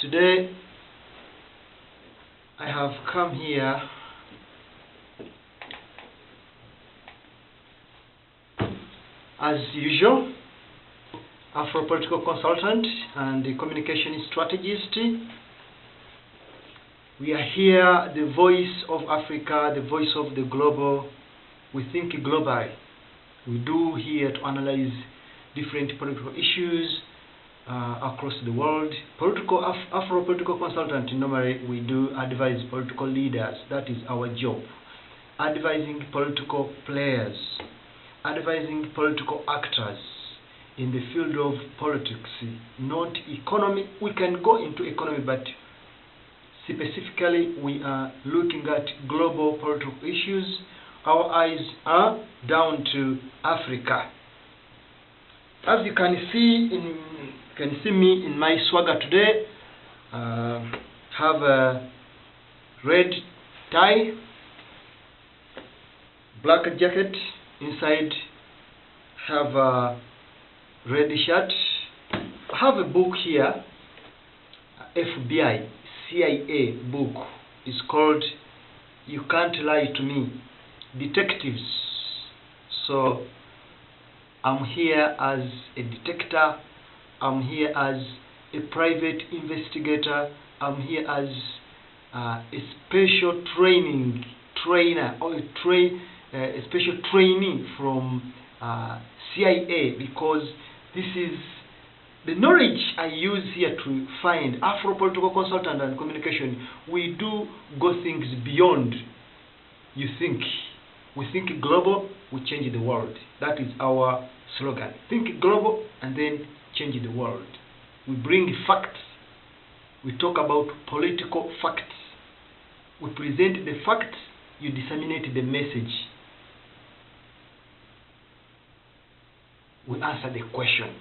Today I have come here as usual, AFro political consultant and the communication strategist. We are here, the voice of Africa, the voice of the global. We think globally. We do here to analyze different political issues across the world. Afro political consultant, normally we do advise political leaders. That is our job. Advising political players, advising political actors in the field of politics, not economy. We can go into economy, but specifically we are looking at global political issues. Our eyes are down to Africa. As you can see me in my swagger today. Have a red tie, black jacket, inside have a red shirt. I have a book here, FBI, CIA book. It's called You Can't Lie to Me, Detectives. So I'm here as a detective. I'm here as a private investigator. I'm here as a special trainer or a special trainee from CIA, because this is the knowledge I use here to find Afro political consultant and communication. We do go things beyond you think. We think global, we change the world. That is our slogan. Think global and then change the world. We bring facts. We talk about political facts. We present the facts. You disseminate the message. We answer the question.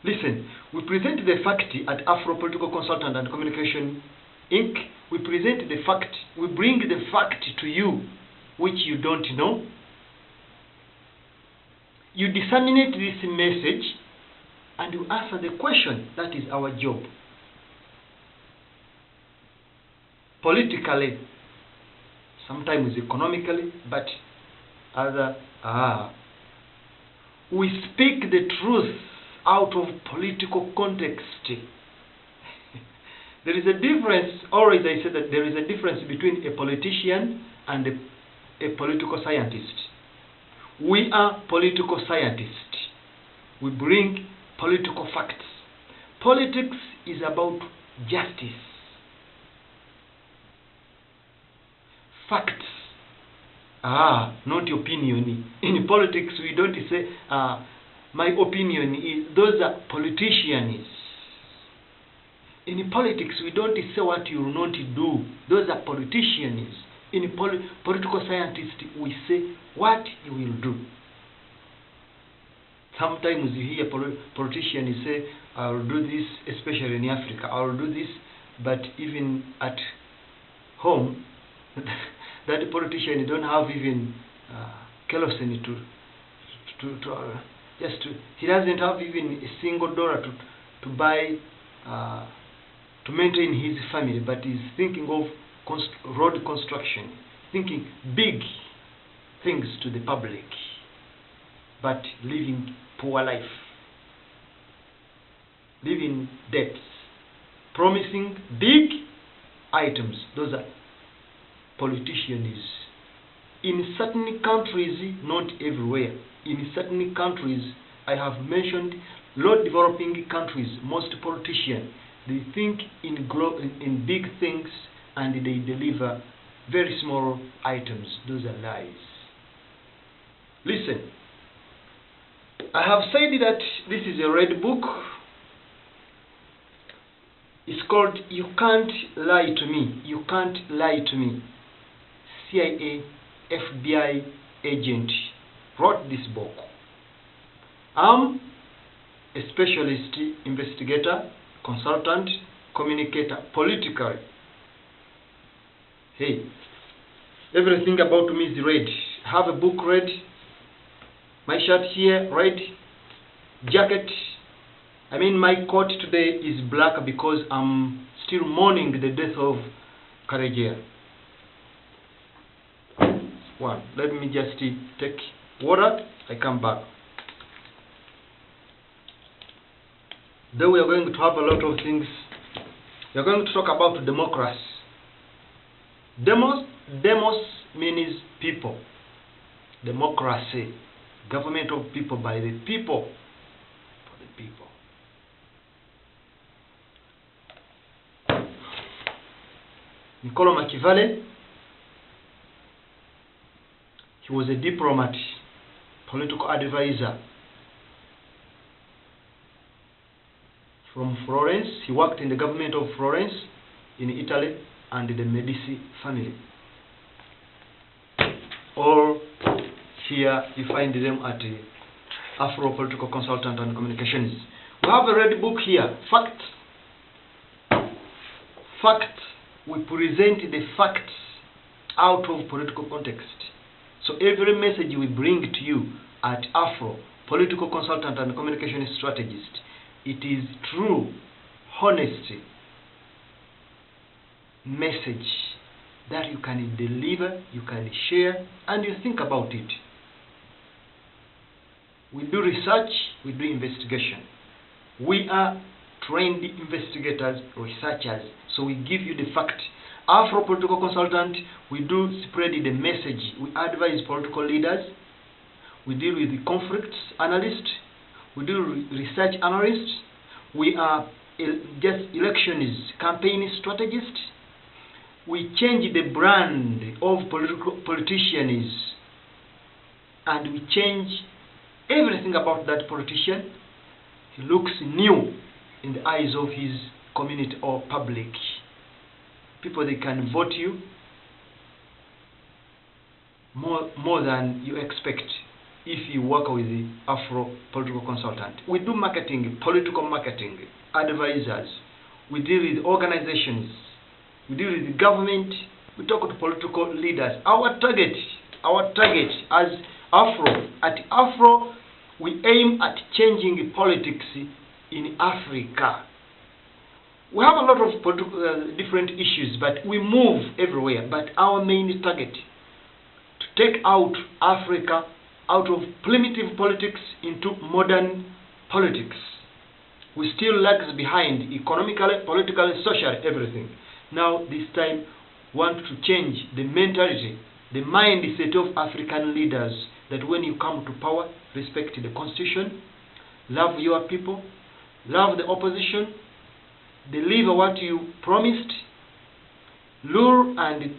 Listen, we present the fact at Afro Political Consultant and Communication Inc. We present the fact. We bring the fact to you, which you don't know. You disseminate this message and you answer the question. That is our job. Politically, sometimes economically, but we speak the truth out of political context. There is a difference, always I say that there is a difference between a politician and a political scientist. We are political scientists. We bring political facts. Politics is about justice. Facts. Not opinion. In politics, we don't say, my opinion is, those are politicians. In politics, we don't say what you will not do. Those are politicians. In political scientists, we say what you will do. Sometimes you hear politicians say, I will do this, especially in Africa, I will do this, but even at home, that politician don't have even kerosene he doesn't have even a single dollar to buy, to maintain his family, but he's thinking of road construction, thinking big things to the public, but living poor life, living debts, promising big items. Those are politicians. In certain countries, not everywhere, in certain countries, I have mentioned low developing countries, most politicians, they think in big things and they deliver very small items. Those are lies. Listen, I have said that this is a red book. It's called You Can't Lie to Me. You Can't Lie to Me. CIA, FBI agent wrote this book. I'm a specialist investigator, consultant, communicator, politically. Hey, everything about me is red. I have a book red, my shirt here red, jacket I mean, my coat today is black because I'm still mourning the death of Karegeya. One, let me just take water, I come back. Then we are going to have a lot of things. We are going to talk about democracy. Demos means people. Democracy, government of people, by the people, for the people. Niccolo Machiavelli, he was a diplomat, political advisor from Florence. He worked in the government of Florence in Italy and the Medici family. All here you find them at the AFro Political Consultant and Communications. We have a red book here, Fact. Fact. We present the facts out of political context. So every message we bring to you at AFro Political Consultant and Communication Strategist, it is true, honest message that you can deliver, you can share, and you think about it. We do research, we do investigation. We are trained investigators, researchers, so we give you the fact. AFro Political Consultant, we do spread the message. We advise political leaders. We deal with the conflicts analysts. We do research analysts. We are just elections campaign strategists. We change the brand of politicians, and we change everything about that politician. He looks new in the eyes of his community or public. People, they can vote you more than you expect if you work with the AFro Political Consultant. We do marketing, political marketing, advisors. We deal with organizations. We deal with the government. We talk to political leaders. Our target as AFro, at AFro, we aim at changing politics in Africa. We have a lot of different issues, but we move everywhere. But our main target, to take out Africa out of primitive politics into modern politics. We still lags behind economically, politically, socially, everything. Now, this time, want to change the mentality, the mindset of African leaders, that when you come to power, respect the constitution, love your people, love the opposition, deliver what you promised, lure and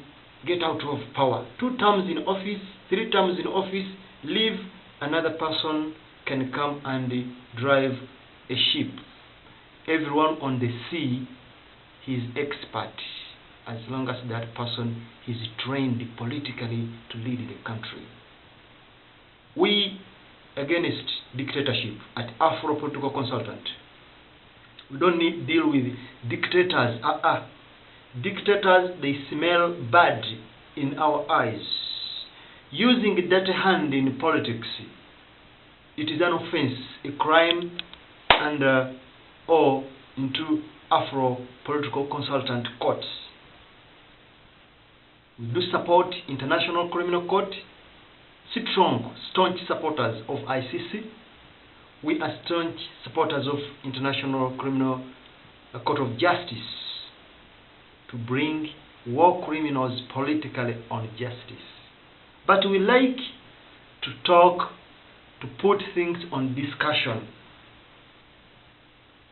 get out of power. 2 terms in office, 3 terms in office, leave, another person can come and drive a ship. Everyone on the sea, he is expert, as long as that person is trained politically to lead the country. We against dictatorship at AFro Political Consultant. We don't need deal with dictators. Dictators, they smell bad in our eyes. Using dirty hand in politics, it is an offense, a crime, and or into AFro Political Consultant courts. We do support International Criminal Court, strong, staunch supporters of ICC. We are staunch supporters of International Criminal Court of Justice to bring war criminals politically on justice. But we like to talk, to put things on discussion.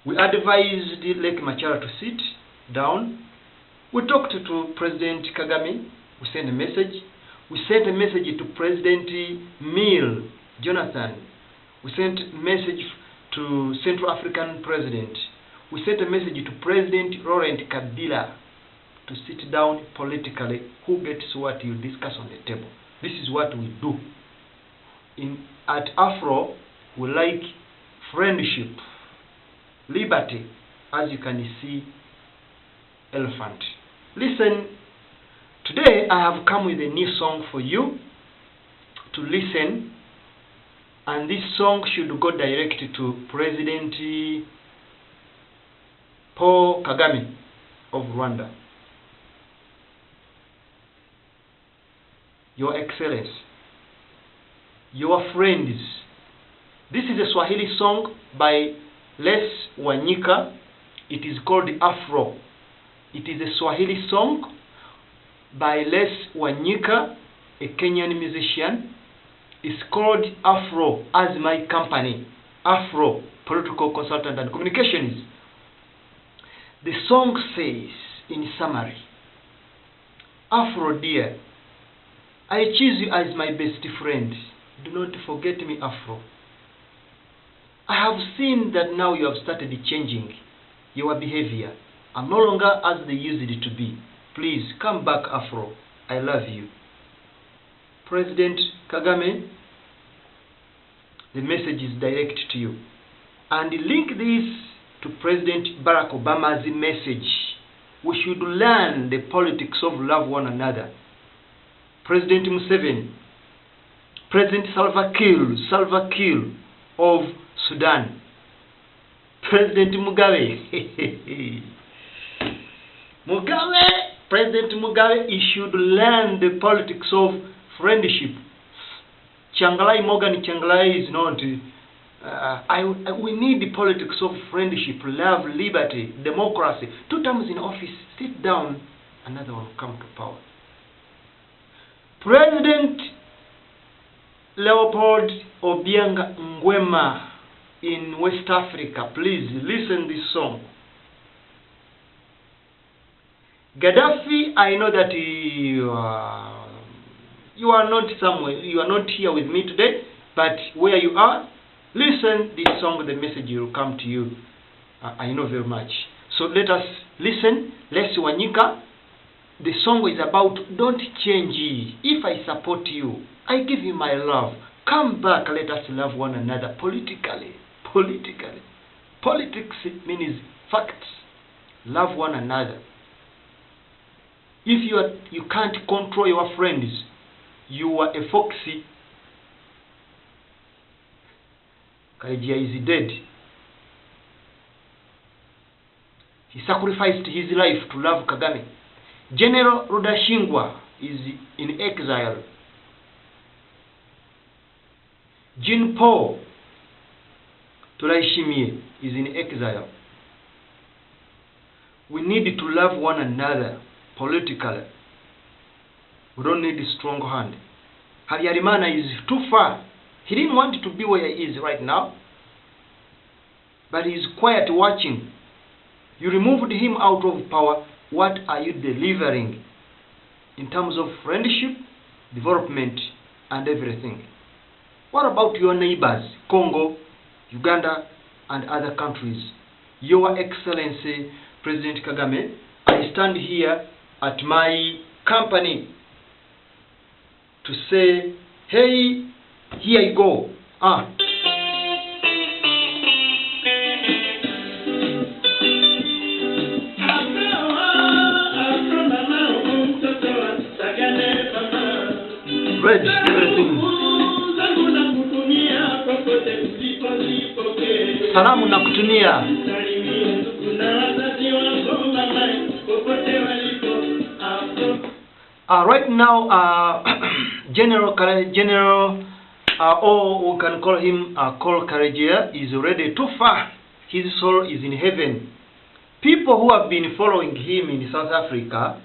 We advised Lake Machara to sit down. We talked to President Kagame. We sent a message. We sent a message to President Mill Jonathan. We sent a message to Central African President. We sent a message to President Laurent Kabila to sit down politically. Who gets what you discuss on the table. This is what we do. At AFro, we like friendship, liberty, as you can see, elephant. Listen, today I have come with a new song for you to listen, and this song should go direct to President Paul Kagame of Rwanda. Your Excellency, your friends. This is a Swahili song by Les Wanyika. It is called AFro. It is a Swahili song by Les Wanyika, a Kenyan musician. It's called AFro, as my company, AFro, political consultant and communications. The song says, in summary, Afro dear, I choose you as my best friend. Do not forget me, Afro. I have seen that now you have started changing your behavior. I'm no longer as they used to be. Please come back, Afro. I love you. President Kagame, the message is direct to you. And link this to President Barack Obama's message. We should learn the politics of love one another. President Museveni, President Salva Kiir of Sudan, President Mugabe, President Mugabe, he should learn the politics of friendship. Changalai Morgan Changalai is not. We need the politics of friendship, love, liberty, democracy. 2 terms in office, sit down, another one will come to power. President Leopold Obiang Nguema in West Africa, please listen this song. Gaddafi, I know that you are not somewhere, you are not here with me today, but where you are, listen this song, the message will come to you. I know very much. So let us listen. Les Wanyika. The song is about, don't change. If I support you, I give you my love. Come back, let us love one another politically. Politics means facts. Love one another. If you can't control your friends, you are a foxy. Karegeya is dead. He sacrificed his life to love Kagame. General Rudashingwa is in exile. Jean Paul Turayishimiye is in exile. We need to love one another politically. We don't need a strong hand. Habyarimana is too far. He didn't want to be where he is right now. But he is quiet watching. You removed him out of power. What are you delivering in terms of friendship, development, and everything? What about your neighbors, Congo, Uganda, and other countries? Your Excellency, President Kagame, I stand here at my company to say, hey, here you go. Red, everything. Salamu na kutumia. Right now, General, or we can call him Col.Karegeya, is already too far. His soul is in heaven. People who have been following him in South Africa,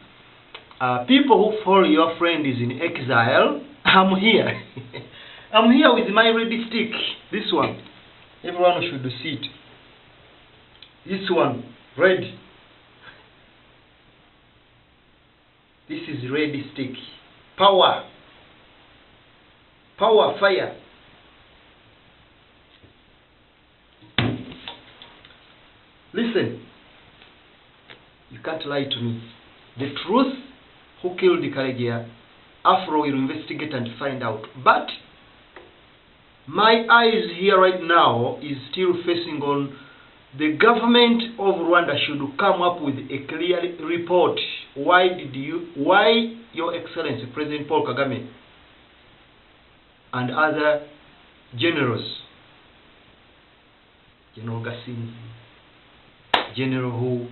people who follow your friend is in exile, I'm here. I'm here with my red stick. This one. Everyone should see it. This one. Red. This is red stick. Power. Power, fire. Listen. You can't lie to me. The truth, who killed Karegeya, AFro will investigate and find out. But my eyes here right now is still facing on the government of Rwanda should come up with a clear report. Why Your Excellency President Paul Kagame and other generals, General Gasinzi, general who,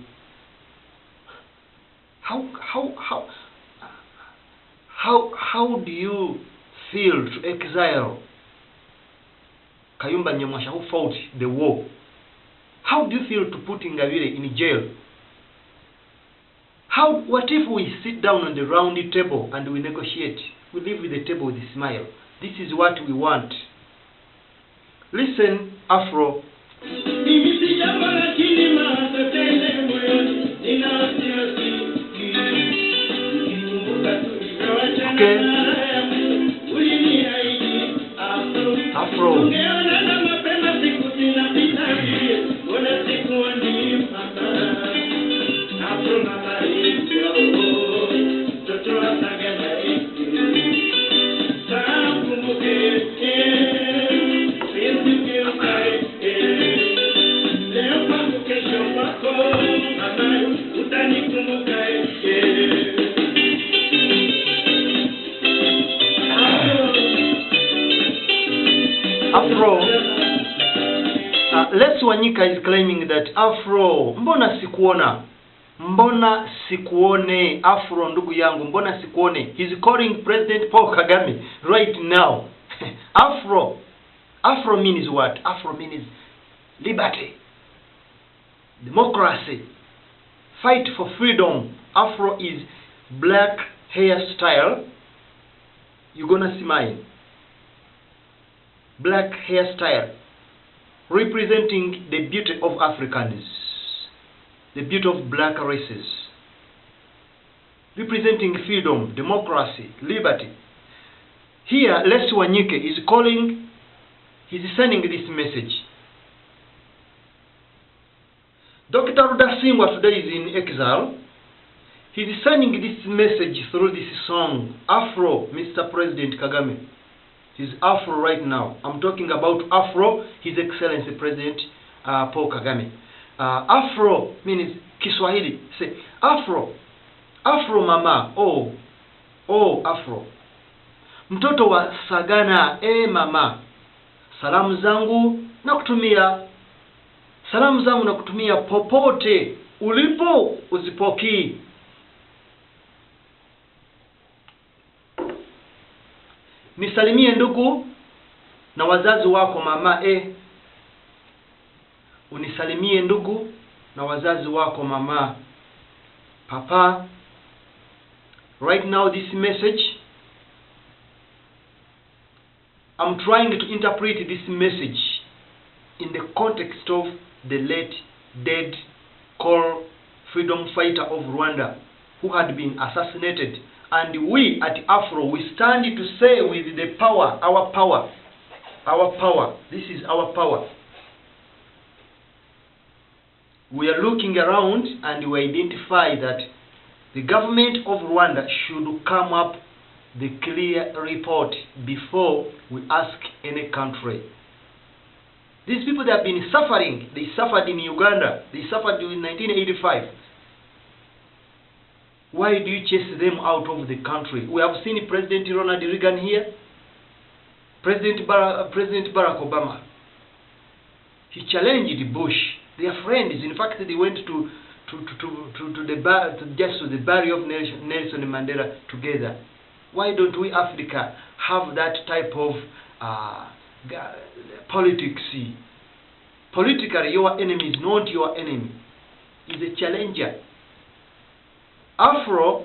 how do you feel to exile Kayumba Nyamwasha, who fought the war? How do you feel to put Ingabire in jail? What if we sit down on the round table and we negotiate? We leave with the table with a smile. This is what we want. Listen, Afro. Okay. Afro. Afro. Les Wanyika is claiming that Afro, mbona sikuona? Mbona sikuone? Afro ndugu yangu, mbona sikuone? He's calling President Paul Kagame right now. Afro. Afro means what? Afro means liberty, democracy, fight for freedom. Afro is black hairstyle. You're gonna see mine. Black hairstyle, representing the beauty of Africans, the beauty of black races, representing freedom, democracy, liberty. Here, Les Wanyike is calling, he's sending this message. Dr. Rudasingwa today is in exile. He's sending this message through this song, Afro, Mr. President Kagame. He's Afro right now. I'm talking about Afro, His Excellency President Paul Kagame. Afro means Kiswahili. Say, Afro. Afro mama. Oh, Afro. Mtoto wa Sagana, mama. Salamu zangu nakutumia. Salamu zangu nakutumia popote ulipo, uzipoki. Nisalimie ndugu na wazazi wako mama. Unisalimie ndugu na wazazi wako mama. Papa, right now this message, I'm trying to interpret this message in the context of the late dead Col freedom fighter of Rwanda who had been assassinated. And we at Afro, we stand to say with the power, our power, this is our power. We are looking around and we identify that the government of Rwanda should come up the clear report before we ask any country. These people that have been suffering, they suffered in Uganda, they suffered in 1985. Why do you chase them out of the country? We have seen President Ronald Reagan here, President Barack Obama. He challenged Bush. They are friends. In fact, they went to the barrio of Nelson Mandela together. Why don't we Africa have that type of politics? Politically, your enemy is not your enemy. He's a challenger. Afro,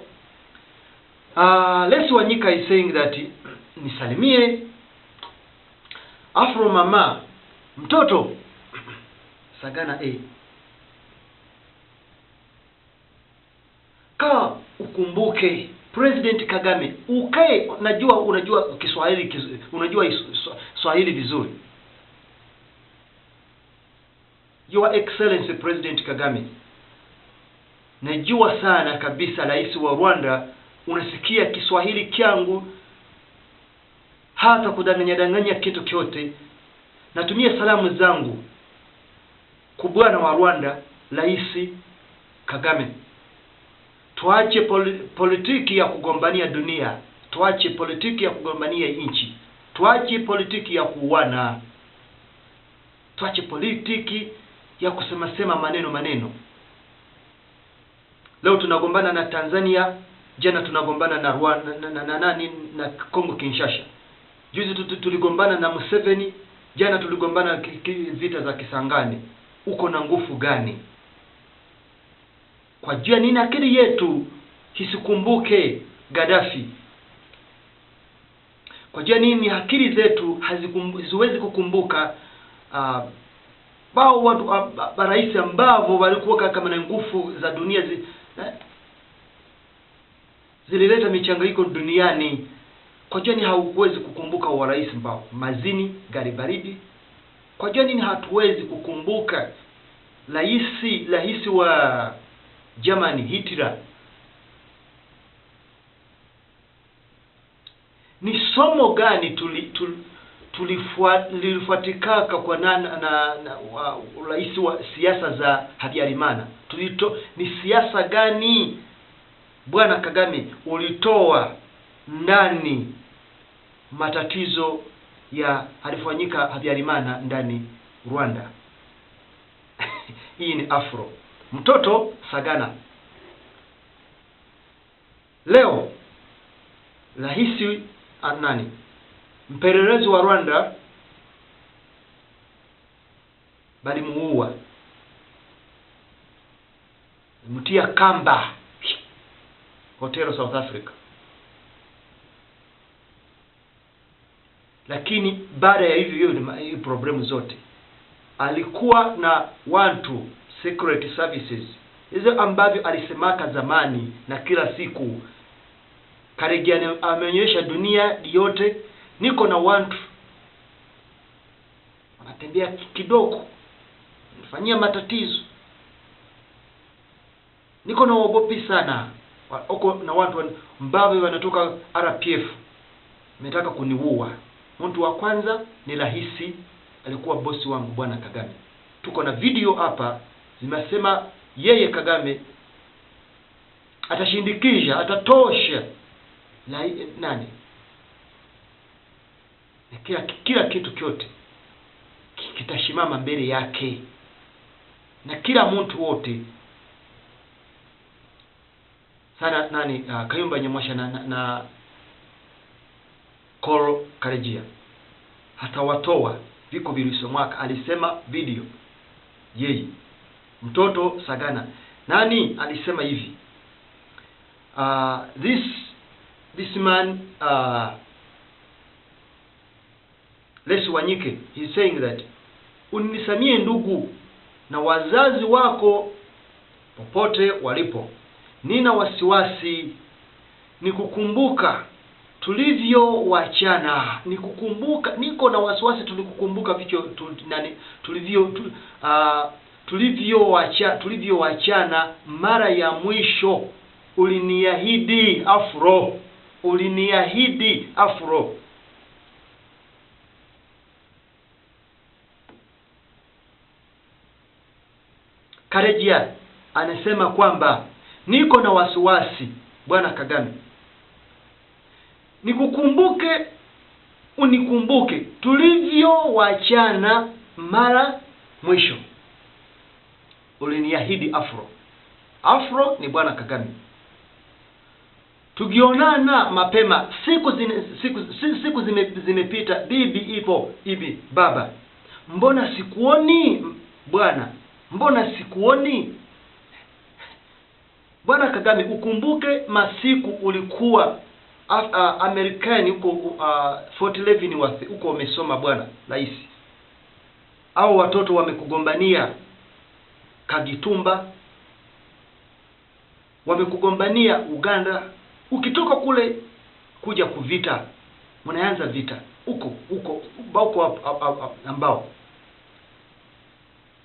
Les Wanyika is saying that nisalimie Afro mama, mtoto Sagana Ka ukumbuke President Kagame, ukae, unajua Kiswahili, unajua Swahili vizuri. Your Excellency President Kagame, najua sana kabisa rais wa Rwanda unasikia Kiswahili kyangu, hata kudanganya kitu kyote. Natumia salamu zangu kwa bwana wa Rwanda, Rais Kagame. Tuache politiki ya kugombania dunia, tuache politiki ya kugombania nchi, tuache politiki ya kuuana, tuache politiki ya kusema maneno. Leo tunagombana na Tanzania, jana tunagombana na Rwanda na Kongo Kinshasa. Juzi tuligombana na Museveni, jana tuligombana vita za Kisangani. Uko na nguvu gani? Kwa jua nini akili yetu hisikumbuke Gaddafi? Kwa jua nini akili zetu haziwezi kukumbuka bao watu rais ambao walikuwa kama na nguvu za dunia zilileta michanganyiko duniani? Kwa jua nini hauwezi kukumbuka wa rais ambao mazini gari baridi? Kwa jua nini hatuwezi kukumbuka rais wa Germany Hitler? Ni somo gani tulifuatikaka kwa rais wa siasa za Habyarimana? Ni siasa gani Bwana Kagame ulitoa ndani matatizo ya alifanyika Habyarimana ndani Rwanda? Hii ni AFro. Mtoto Sagana. Leo rais mpelelezi wa Rwanda bali muua, mtia kamba hotel South Africa. Lakini baada ya hivyo hiyo problemu zote alikuwa na watu secret services hizo ambavyo alisemaka zamani, na kila siku Karegeya ameonyesha dunia yote, niko na watu wanatembea kidogo nifanyia matatizo, niko na wagopi sana, uko na watu ambao wanatoka RPF wametaka kuniua. Mtu wa kwanza ni rais, alikuwa bosi wangu Bwana Kagame. Tuko na video hapa zimesema yeye Kagame atashindikisha, atatosha na kila kitu kyote kitashimama mbele yake, na kila mtu wote sana Kayumba Nyamwasha na Col.Karegeya hata watoa viko vilisomwaka. Alisema video yeye mtoto Sagana alisema hivi, this man Lesu Wanyike, he's saying that unisamie ndugu na wazazi wako popote walipo. Nina wasiwasi nikukumbuka tulivyowachana, niko na wasiwasi tulikukumbuka vicho tulivyowachana mara ya mwisho. Uliniahidi AFro. Karegeya anasema kwamba niko na wasiwasi Bwana Kagame, unikumbuke tulivyowachana mara mwisho. Uliniahidi AFro ni Bwana Kagame. Tugionana mapema, siku zimepita, bibi ipo hivi, baba mbona sikuoni bwana, mbona sikuoni? Bwana Kagame, ukumbuke masiku ulikuwa Amerikani huko Fort Leavenworth huko umesoma Bwana rais. Au watoto wamekugombania Kagitumba, wamekugombania Uganda. Ukitoka kule kuja kuvita, mnaanza vita huko ambao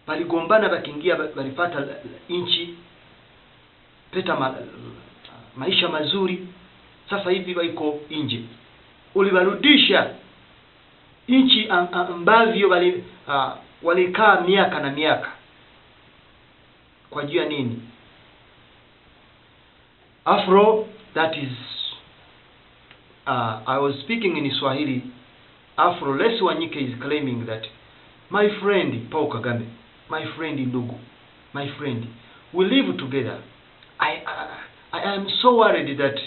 waligombana, wakiingia walipata inchi peta maisha mazuri. Sasa hivi waiko nje. Uliwarudisha inchi ambavyo walikaa miaka na miaka. Kwa jua nini? AFro, that is I was speaking in Swahili. AFro Lesu Wanyike is claiming that my friend Paul Kagame, my friend ndugu, my friend, we live together. I am so worried that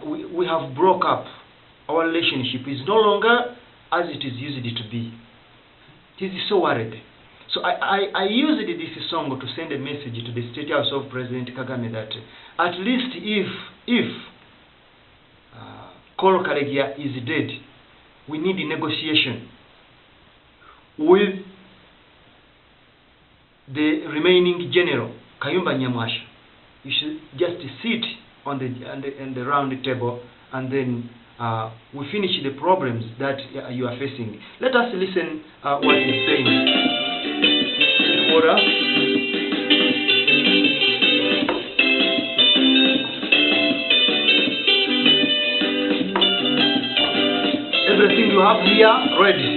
we have broke up. Our relationship is no longer as it is used to be. It is so worried. So I used this song to send a message to the State House of President Kagame that at least if Col.Karegeya is dead, we need a negotiation with the remaining general, Kayumba Nyamwasha. You should just sit on the round table, and then we finish the problems that you are facing. Let us listen what he's saying. In order. Everything you have here ready.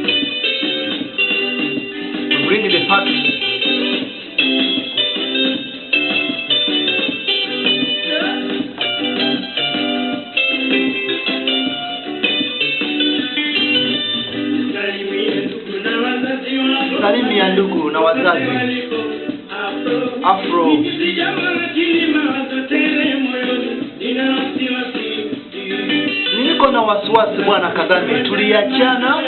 We bring the facts. Salimia ndugu na wazazi. Afro. Niko na wasiwasi bwana Kagame, tuliachana.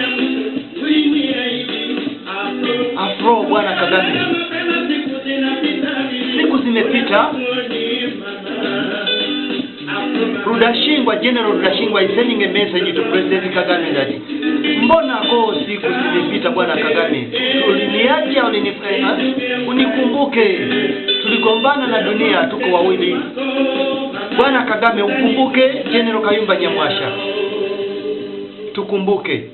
Afro bwana Kagame. Siku zimepita. General Rudashingwa is sending a message to President Kagame that mbona siku zimepita bwana Kagame, uliniacha ulinifanya, unikumbuke, tuligombana na dunia, tuko wawili. Bwana Kagame, ukumbuke General Kayumba Nyamwasha, tukumbuke.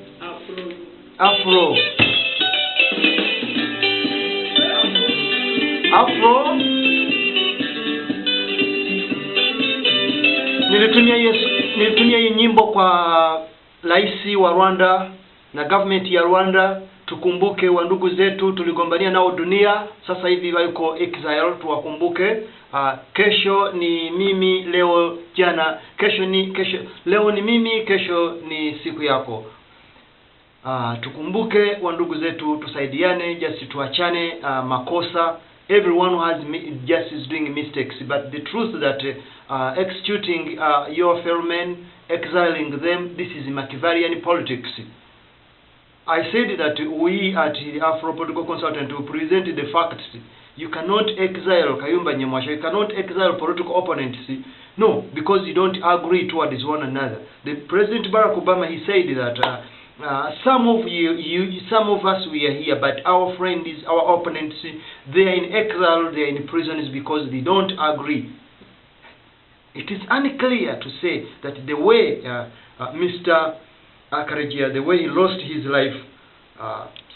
Afro. Nilitumia hii nyimbo kwa rais wa Rwanda na government ya Rwanda. Tukumbuke wa ndugu zetu tuligombania nao dunia, sasa hivi wako exile, tuwakumbuke. Kesho ni mimi, leo jana, leo ni mimi, kesho ni siku yako. Tukumbuke wa ndugu zetu, tusaidiane, just tuachane makosa. Everyone who has just is doing mistakes, but the truth that executing your fellow men, exiling them, this is Machiavellian politics. I said that we at the Afro Political Consultant will present the facts. You cannot exile Kayumba Nyamwasha, you cannot exile political opponents. No, because you don't agree towards one another. The President Barack Obama, he said that some of us, we are here, but our friends, our opponents, they are in exile, they are in prisons because they don't agree. It is unclear to say that the way Mr. Karegeya, the way he lost his life,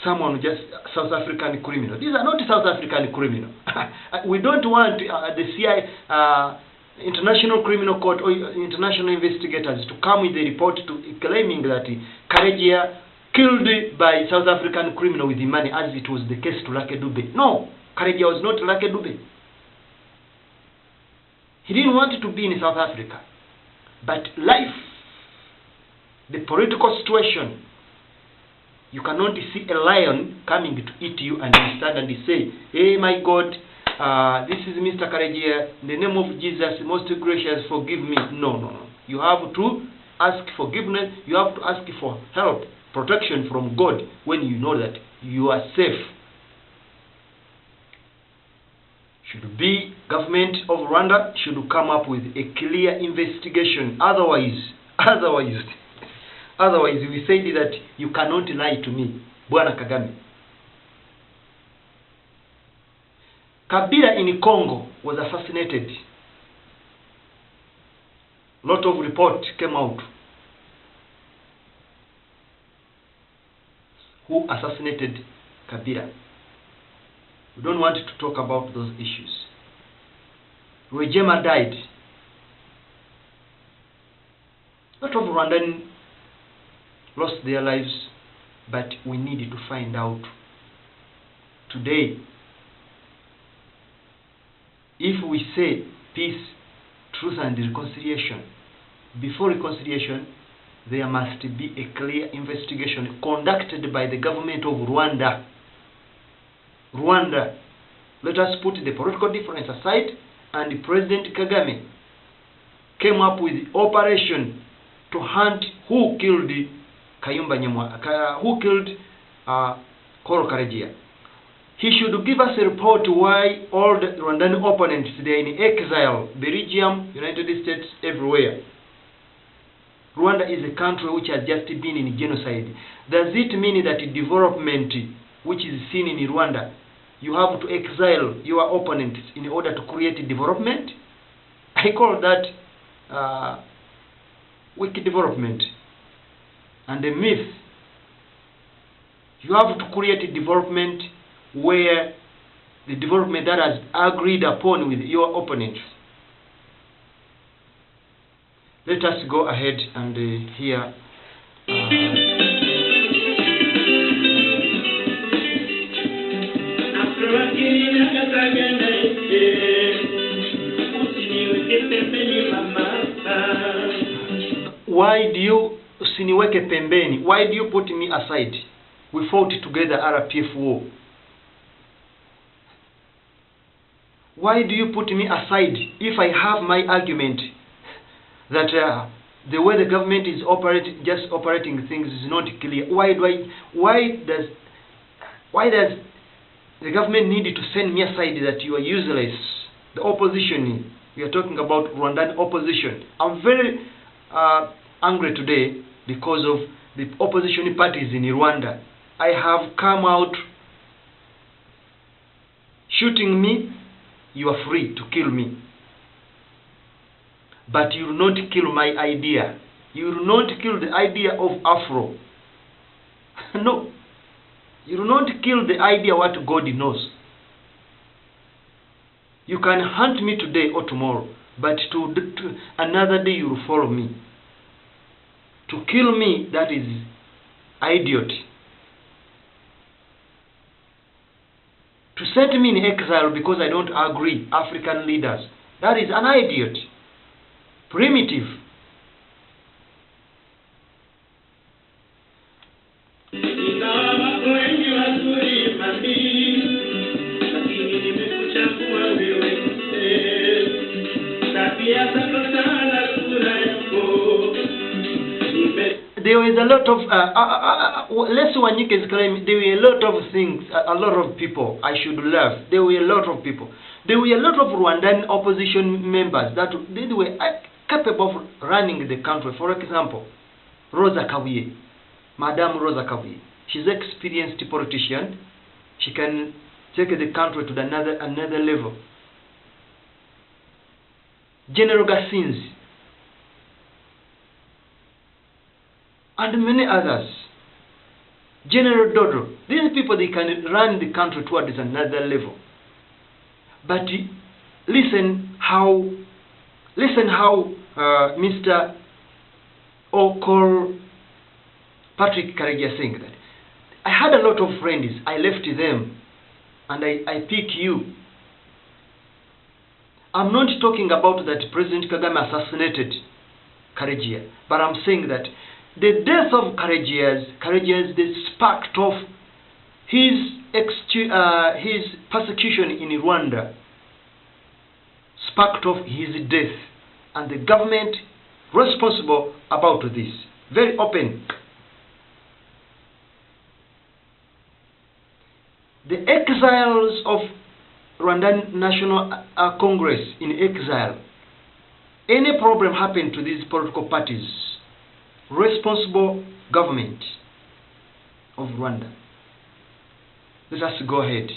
someone just South African criminal. These are not South African criminal. We don't want the CIA, International Criminal Court or international investigators to come with a report claiming that Karegeya killed by South African criminal with the money, as it was the case to Lucky Dube. No, Karegeya was not Lucky Dube. He didn't want to be in South Africa. But life, the political situation, you cannot see a lion coming to eat you and you stand and you say, hey my God, this is Mr. Karegeya, in the name of Jesus, most gracious, forgive me. No. You have to ask forgiveness. You have to ask for help, protection from God when you know that you are safe. Should be government of Rwanda should come up with a clear investigation. Otherwise, we say that you cannot lie to me, Bwana Kagame. Kabila in Congo was assassinated. Lot of reports came out. Who assassinated Kabila? We don't want to talk about those issues. Rwejema died. Lot of Rwandan lost their lives, but we needed to find out today. If we say peace, truth and reconciliation, before reconciliation, there must be a clear investigation conducted by the government of Rwanda. Let us put the political difference aside and President Kagame came up with operation to hunt who killed who killed Col.Karegeya. He should give us a report why all the Rwandan opponents, they are in exile, Belgium, United States, everywhere. Rwanda is a country which has just been in genocide. Does it mean that development which is seen in Rwanda, you have to exile your opponents in order to create development? I call that wicked development and a myth. You have to create a development where the development that is agreed upon with your opponents. Let us go ahead and hear why do you usiniweke pembeni? Why do you put me aside? We fought together RPF war. Why do you put me aside if I have my argument that the way the government is operating things is not clear? Why does the government need to send me aside that you are useless? The opposition, we are talking about Rwandan opposition. I'm very angry today because of the opposition parties in Rwanda. I have come out shooting me. You are free to kill me, but you will not kill my idea. You will not kill the idea of AFro. No, you will not kill the idea what God knows. You can hunt me today or tomorrow, but to another day you will follow me. To kill me, that is idiot. To send me in exile because I don't agree, African leaders, that is an idiot. Primitive. There was a lot of less one you can claim. There were a lot of things, a lot of people I should love. There were a lot of people. There were a lot of Rwandan opposition members that they were capable of running the country. For example, Rosa Kabuye, Madame Rosa Kabuye. She's an experienced politician. She can take the country to another level. General Gassinzi and many others. General Dodo. These people, they can run the country towards another level. But listen how Mr. Col.Karegeya saying that. I had a lot of friends. I left them and I pick you. I'm not talking about that President Kagame assassinated Karegeya, but I'm saying that the death of Karegeya, they sparked off his persecution in Rwanda, sparked off his death, and the government responsible about this. Very open. The exiles of Rwandan National Congress in exile. Any problem happened to these political parties, responsible government of Rwanda. Let us go ahead.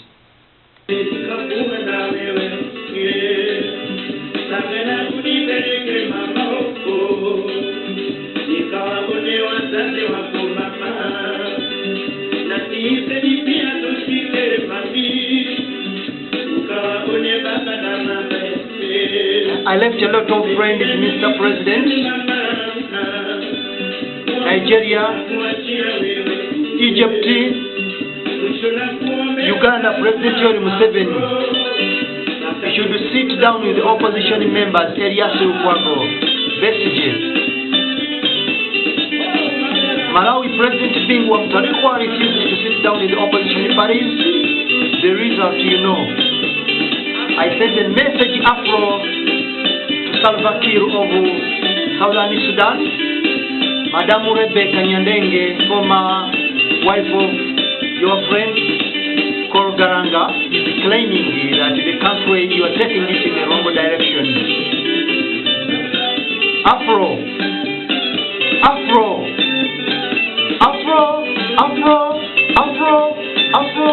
I left a lot of friends, Mr. President. Nigeria, Egypt, Uganda, President Museveni. You should sit down with the opposition members, Elias Lukwago, Besigye. Malawi President Bingwa Mtarikwa refused to sit down with the opposition parties. The result you know. I sent a message Afro to Salva Kiir of Southern Sudan. Madam Rebecca Nyandenge, former wife of your friend Col.Karegeya, is claiming that the country you are taking it in the wrong direction. Afro, Afro, Afro, Afro, Afro, Afro.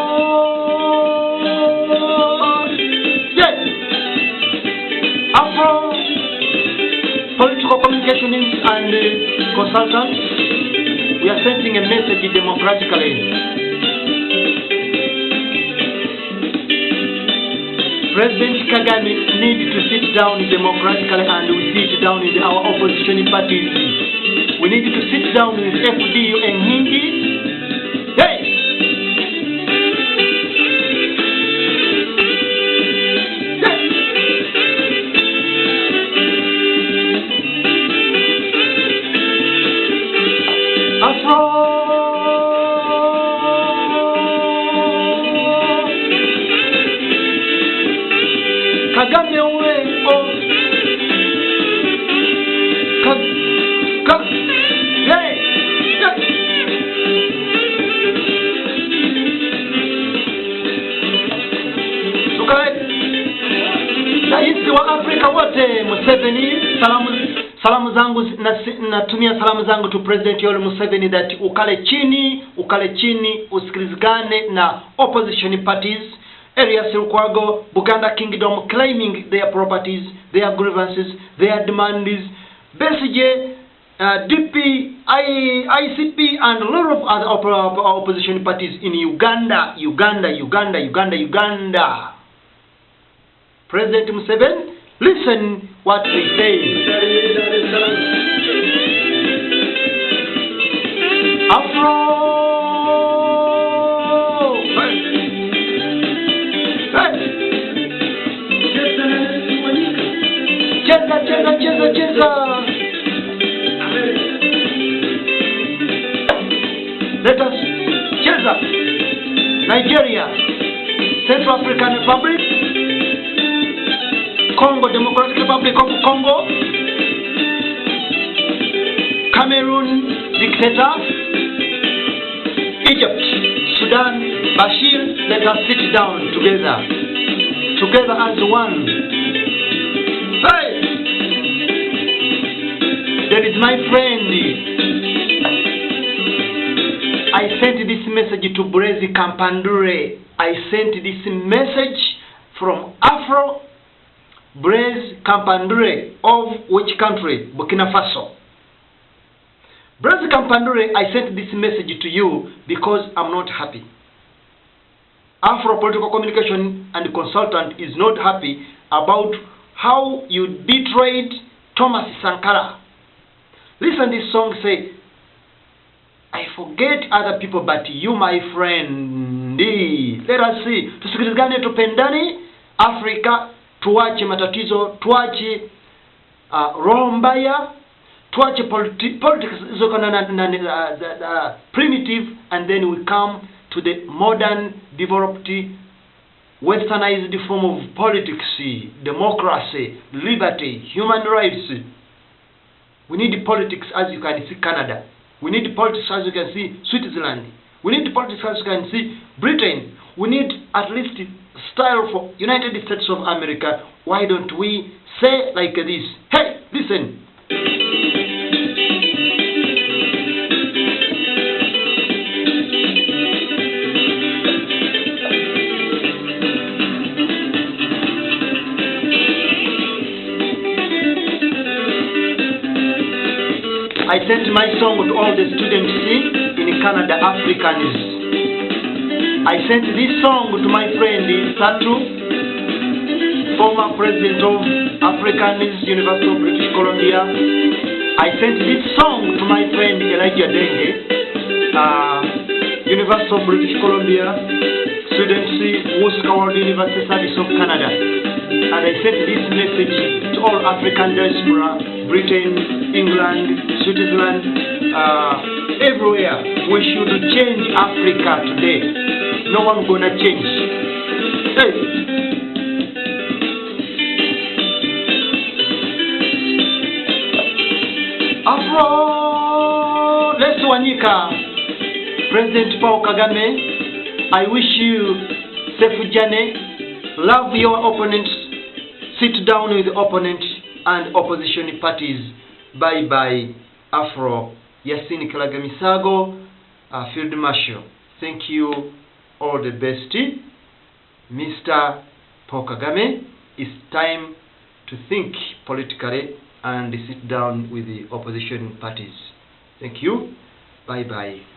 Yes, Afro. Political communications and consultants, we are sending a message democratically. President Kagame needs to sit down democratically, and we sit down in our opposition parties. We need to sit down with FDU and Hindi. Hey! Afro! Kagame away, oh, hey, Rais wa Afrika wote Museveni, salamu zangu natumia salamu zangu to President Yoweri Museveni that ukale chini usikilizane na opposition parties. Areas Silkwago, Buganda Kingdom claiming their properties, their grievances, their demands. Besigye, DP, ICP, and a lot of other opposition parties in Uganda. President Museveni, listen what they say. Afro. Cheza. Let us cheza. Nigeria, Central African Republic, Congo Democratic Republic of Congo, Cameroon dictator, Egypt, Sudan, Bashir. Let us sit down together as one. Hey! There is my friend. I sent this message to Brezi Kampandure. I sent this message from Afro Brezi Kampandure of which country? Burkina Faso. Brezi Kampandure, I sent this message to you because I'm not happy. Afro Political Communication and Consultant is not happy about how you betrayed Thomas Sankara. Listen, this song say, I forget other people but you my friend. Let us see. Tusikilizane tupendani Afrika, tuache matatizo, tuache roho mbaya, tuache politics primitive, and then we come to the modern, developed, westernized form of politics, democracy, liberty, human rights. We need politics as you can see Canada. We need politics as you can see Switzerland. We need politics as you can see Britain. We need at least style for United States of America. Why don't we say like this? Hey, listen. I sent my song to all the students in Canada, Africans. I sent this song to my friend Satu, former president of Africans University of British Columbia. I sent this song to my friend Elijah Denge, University of British Columbia, students Worcester University Service of Canada. And I sent this message to all African diaspora, Britain, England, Switzerland, everywhere. We should change Africa today. No one gonna change. Hey. AFro. Let's Wanyika. President Paul Kagame, I wish you safe journey. Love your opponents. Sit down with opponent and opposition parties. Bye bye. AFro. Yasin Kalagamisago, Field Marshal. Thank you. All the best. Mr. Paul Kagame, it's time to think politically and sit down with the opposition parties. Thank you. Bye bye.